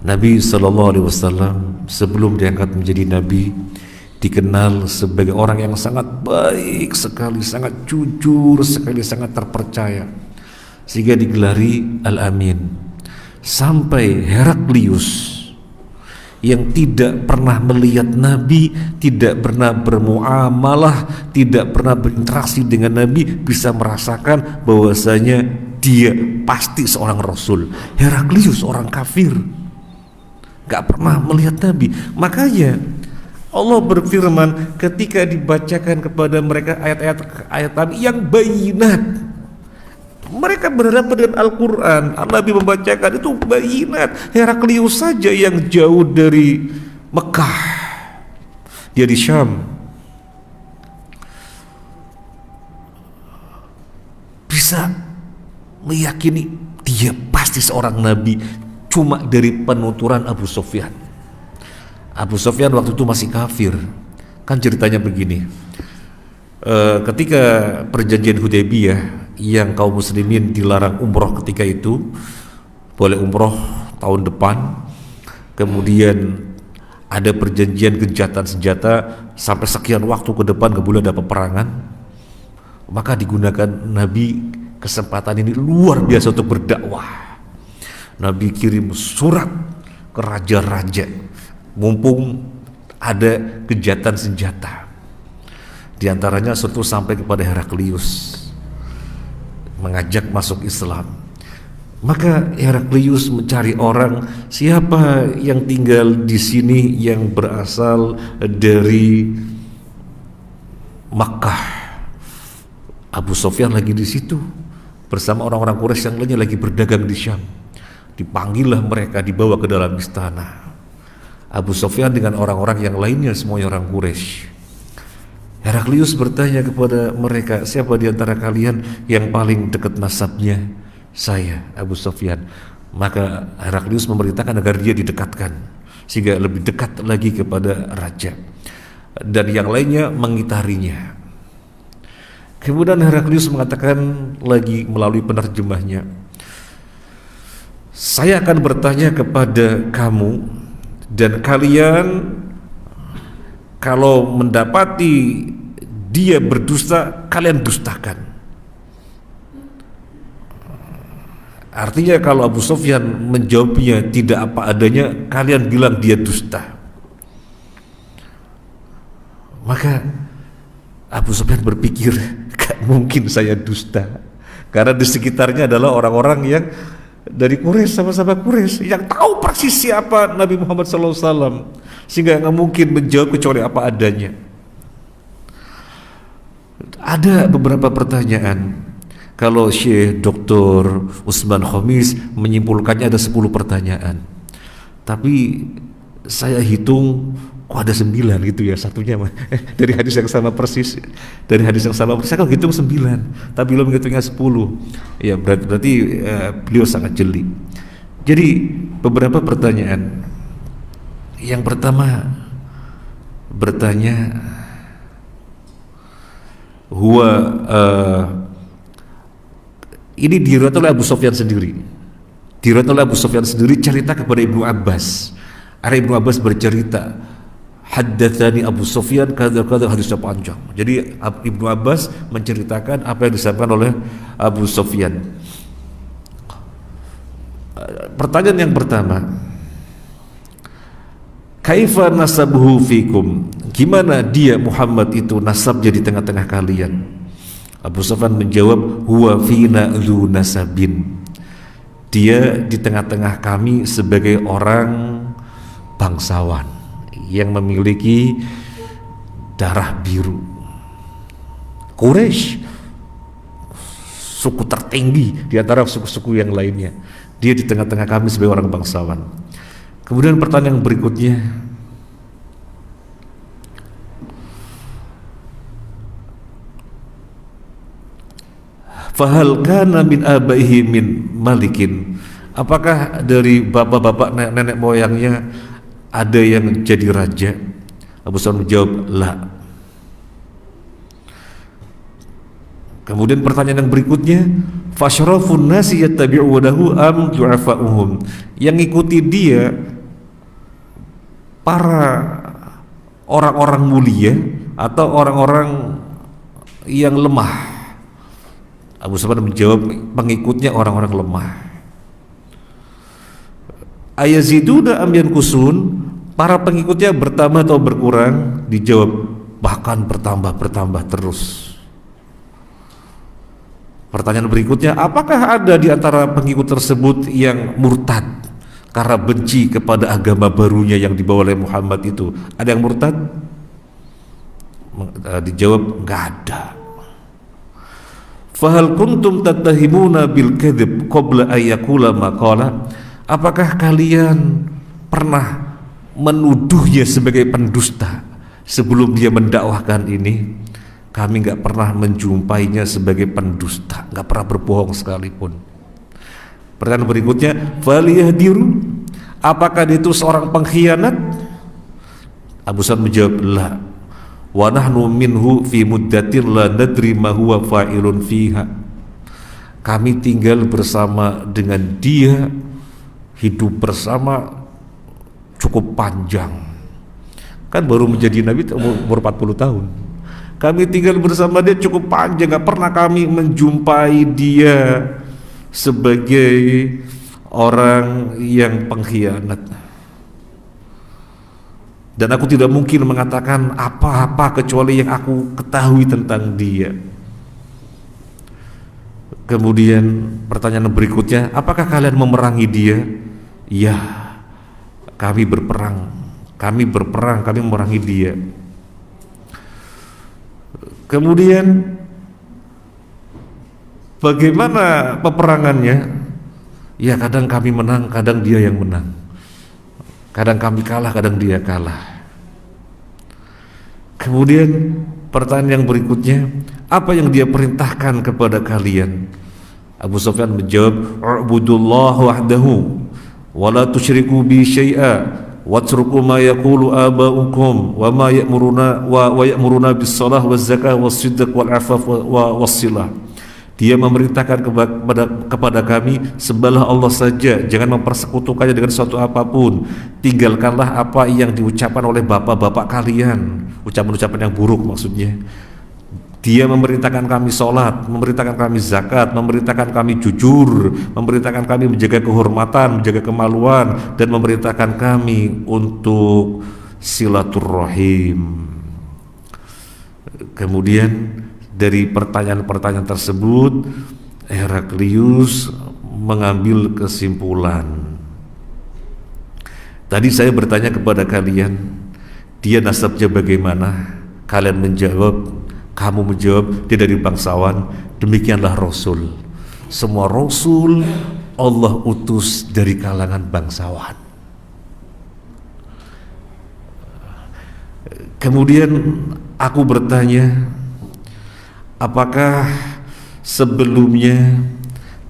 Nabi SAW sebelum diangkat menjadi Nabi dikenal sebagai orang yang sangat baik sekali, sangat jujur sekali, sangat terpercaya, sehingga digelari Al-Amin. Sampai Heraklius yang tidak pernah melihat Nabi, tidak pernah bermuamalah, tidak pernah berinteraksi dengan Nabi, bisa merasakan bahwasanya dia pasti seorang Rasul. Heraklius orang kafir, gak pernah melihat Nabi. Makanya Allah berfirman ketika dibacakan kepada mereka ayat-ayat Nabi yang bayinat, mereka berhadapan dengan Al-Quran, Nabi membacakan itu bayinat. Heraklius saja yang jauh dari Mekah, dia di Syam, bisa meyakini dia pasti seorang Nabi cuma dari penuturan Abu Sufyan. Abu Sufyan waktu itu masih kafir. Kan ceritanya begini, ketika perjanjian Hudaybiyah yang kaum muslimin dilarang umroh ketika itu, boleh umroh tahun depan. Kemudian ada perjanjian gencatan senjata sampai sekian waktu ke depan gak boleh ada peperangan. Maka digunakan Nabi kesempatan ini luar biasa untuk berdakwah. Nabi kirim surat ke raja-raja mumpung ada gencatan senjata. Di antaranya suatu sampai kepada Heraklius, mengajak masuk Islam. Maka Heraklius mencari orang, siapa yang tinggal di sini yang berasal dari Makkah. Abu Sufyan lagi di situ bersama orang-orang Quraisy yang lainnya lagi berdagang di Syam. Dipanggillah mereka, dibawa ke dalam istana. Abu Sufyan dengan orang-orang yang lainnya semuanya orang Quraisy. Heraklius bertanya kepada mereka, siapa di antara kalian yang paling dekat nasabnya? Saya, Abu Sufyan. Maka Heraklius memerintahkan agar dia didekatkan sehingga lebih dekat lagi kepada raja, dan yang lainnya mengitarinya. Kemudian Heraklius mengatakan lagi melalui penerjemahnya, saya akan bertanya kepada kamu, dan kalian kalau mendapati dia berdusta, kalian dustakan. Artinya kalau Abu Sufyan menjawabnya tidak apa adanya, kalian bilang dia dusta. Maka Abu Sufyan berpikir, gak mungkin saya dusta, karena di sekitarnya adalah orang-orang yang dari Quraisy, sama-sama Quraisy, yang tahu persis siapa Nabi Muhammad SAW, sehingga nggak mungkin menjawab kecuali apa adanya. Ada beberapa pertanyaan. Kalau Syekh Dr. Utsman Khamis menyimpulkannya ada 10 pertanyaan, tapi saya hitung kok ada 9 gitu ya, satunya dari hadis yang sama persis, saya kan hitung 9, tapi beliau menghitungnya 10. Ya berarti beliau sangat jeli. Jadi beberapa pertanyaan. Yang pertama bertanya, ini diriwayatkan oleh Abu Sufyan sendiri. Cerita kepada Ibnu Abbas. Ibnu Abbas bercerita, haddatsani Abu Sufyan kadza-kadza, hadisnya panjang. Jadi Ibnu Abbas menceritakan apa yang disampaikan oleh Abu Sufyan. Pertanyaan yang pertama, kaifa nasabuhu fikum? Gimana dia Muhammad itu nasabnya di tengah-tengah kalian? Abu Sufyan menjawab, huwa fina dzu nasabin. Dia di tengah-tengah kami sebagai orang bangsawan yang memiliki darah biru. Quraisy, suku tertinggi di antara suku-suku yang lainnya. Dia di tengah-tengah kami sebagai orang bangsawan. Kemudian pertanyaan berikutnya, fahal kana min abaihi min malikin? Apakah dari bapak-bapak nenek moyangnya ada yang jadi raja? Abu Sufyan menjawab, la. Kemudian pertanyaan yang berikutnya, Fasyrafun nasi yattabi'unahu am du'afa'uhum. Yang ikuti dia para orang-orang mulia atau orang-orang yang lemah. Abu Sufyan menjawab, pengikutnya orang-orang lemah. Ayaziduna am yankusun, para pengikutnya bertambah atau berkurang? Dijawab, bahkan bertambah terus. Pertanyaan berikutnya, apakah ada di antara pengikut tersebut yang murtad karena benci kepada agama barunya yang dibawa oleh Muhammad itu? Ada yang murtad? Dijawab, enggak ada. Fahal kuntum tattahimuna bil kadzib qabla ayyakula maqala? Apakah kalian pernah menuduhnya sebagai pendusta sebelum dia mendakwahkan ini? Kami nggak pernah menjumpainya sebagai pendusta, nggak pernah berbohong sekalipun. Pertanyaan berikutnya, faliyahdiru, apakah dia itu seorang pengkhianat? Abu Sufyan menjawab, la, wa nahnu minhu fi muddatin la nadri ma huwa fa'ilun fiha. Kami tinggal bersama dengan dia, hidup bersama cukup panjang. Kan baru menjadi nabi umur 40 tahun. Kami tinggal bersama dia cukup panjang, gak pernah kami menjumpai dia sebagai orang yang pengkhianat. Dan aku tidak mungkin mengatakan apa-apa kecuali yang aku ketahui tentang dia. Kemudian pertanyaan berikutnya, apakah kalian memerangi dia? Ya, kami berperang, kami memerangi dia. Kemudian bagaimana peperangannya? Ya, kadang kami menang, kadang dia yang menang. Kadang kami kalah, kadang dia kalah. Kemudian pertanyaan yang berikutnya, apa yang dia perintahkan kepada kalian? Abu Sufyan menjawab, "U'budullah wahdahu wa la tusyriku bi syai'a watruku ma yaqulu aba'ukum wa ma ya'muruna bis shalah waz zakah was sidq wal afaf was-silah." Dia memerintahkan kepada kami, sembahlah Allah saja, jangan mempersekutukannya dengan suatu apapun, tinggalkanlah apa yang diucapkan oleh bapak-bapak kalian, ucapan-ucapan yang buruk maksudnya. Dia memerintahkan kami sholat, memerintahkan kami zakat, memerintahkan kami jujur, memerintahkan kami menjaga kehormatan, menjaga kemaluan, dan memerintahkan kami untuk silaturrahim. Kemudian dari pertanyaan-pertanyaan tersebut, Heraklius mengambil kesimpulan. Tadi saya bertanya kepada kalian, dia nasabnya bagaimana? Kalian menjawab, kamu menjawab, dia dari bangsawan. Demikianlah Rasul. Semua Rasul Allah utus dari kalangan bangsawan. Kemudian aku bertanya, apakah sebelumnya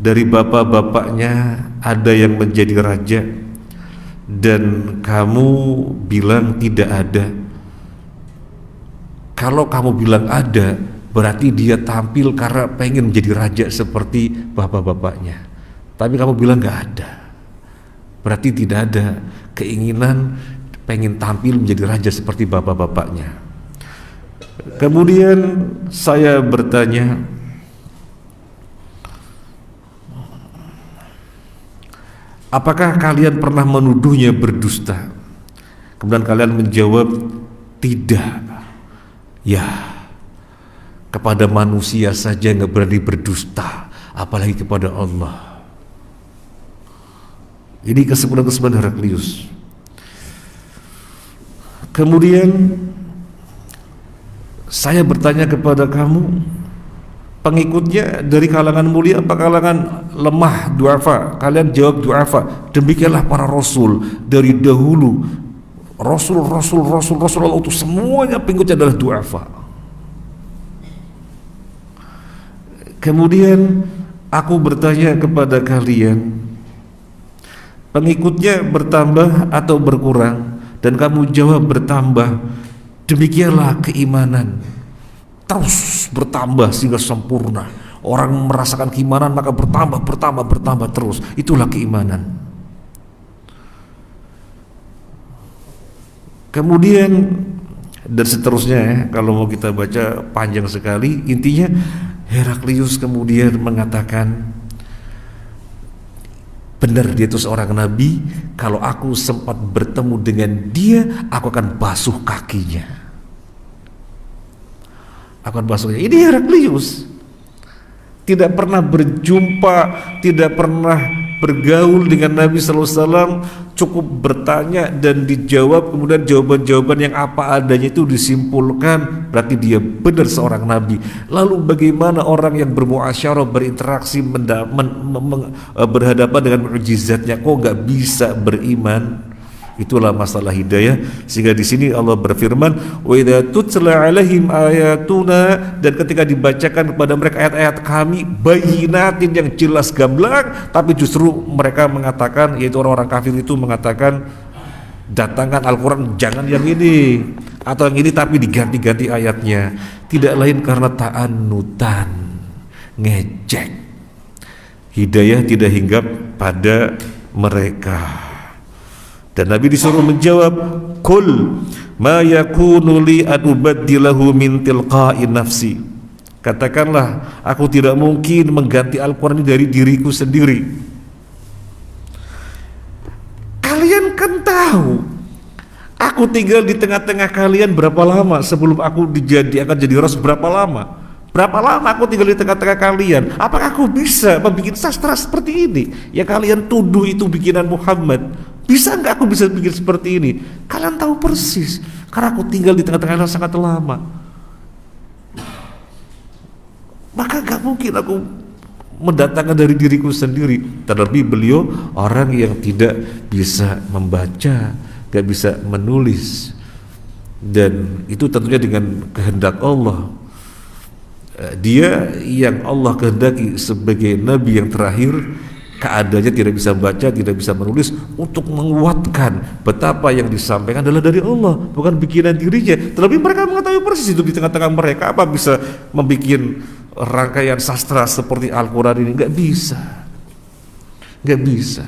dari bapak-bapaknya ada yang menjadi raja? Dan kamu bilang tidak ada. Kalau kamu bilang ada, berarti dia tampil karena pengen menjadi raja seperti bapak-bapaknya. Tapi kamu bilang gak ada, berarti tidak ada keinginan pengen tampil menjadi raja seperti bapak-bapaknya. Kemudian saya bertanya, apakah kalian pernah menuduhnya berdusta? Kemudian kalian menjawab, tidak. Ya, kepada manusia saja nggak berani berdusta, apalagi kepada Allah. Ini kesimpulan Heraklius. Kemudian saya bertanya kepada kamu, pengikutnya dari kalangan mulia apa kalangan lemah, du'afa? Kalian jawab du'afa. Demikianlah para rasul dari dahulu. Rasul Allah itu semuanya pengikutnya adalah du'afa. Kemudian aku bertanya kepada kalian, pengikutnya bertambah atau berkurang? Dan kamu jawab bertambah. Demikianlah keimanan, terus bertambah sehingga sempurna. orang merasakan keimanan maka bertambah terus. Itulah keimanan. Kemudian dan seterusnya ya, kalau mau kita baca panjang sekali. Intinya Heraklius kemudian mengatakan, benar dia itu seorang nabi, kalau aku sempat bertemu dengan dia aku akan basuh kakinya. Ini Heraklius tidak pernah berjumpa, tidak pernah bergaul dengan Nabi SAW, cukup bertanya dan dijawab, kemudian jawaban-jawaban yang apa adanya itu disimpulkan, berarti dia benar seorang Nabi. Lalu bagaimana orang yang bermuasyarah, berinteraksi, berhadapan dengan mukjizatnya, kok nggak bisa beriman? Itulah masalah hidayah. Sehingga di sini Allah berfirman, wa idza tutla alaihim ayatuna, dan ketika dibacakan kepada mereka ayat-ayat kami bayyinatin yang jelas gamblang, tapi justru mereka mengatakan, yaitu orang-orang kafir itu mengatakan, datangkan Al-Quran jangan yang ini atau yang ini, tapi diganti-ganti ayatnya. Tidak lain karena ta'annutan, ngejek. Hidayah tidak hinggap pada mereka. Dan Nabi disuruh menjawab, "Qul ma yakunu li an ubaddilahu min tilqa'i nafsi." Katakanlah, aku tidak mungkin mengganti Al-Quran dari diriku sendiri. Kalian kan tahu, aku tinggal di tengah-tengah kalian berapa lama sebelum aku akan jadi rasul, berapa lama? Berapa lama aku tinggal di tengah-tengah kalian? Apakah aku bisa membuat sastra seperti ini? Ya kalian tuduh itu bikinan Muhammad. Bisa nggak aku bisa bikin seperti ini? Kalian tahu persis, karena aku tinggal di tengah-tengah kalian sangat lama. Maka nggak mungkin aku mendatangkan dari diriku sendiri. Terlebih beliau orang yang tidak bisa membaca, nggak bisa menulis, dan itu tentunya dengan kehendak Allah. Dia yang Allah kehendaki sebagai nabi yang terakhir, keadaannya tidak bisa baca, tidak bisa menulis, untuk menguatkan betapa yang disampaikan adalah dari Allah, bukan bikinan dirinya. Terlebih mereka mengetahui persis itu di tengah-tengah mereka. Apa bisa membuat rangkaian sastra seperti Al-Quran ini? Nggak bisa.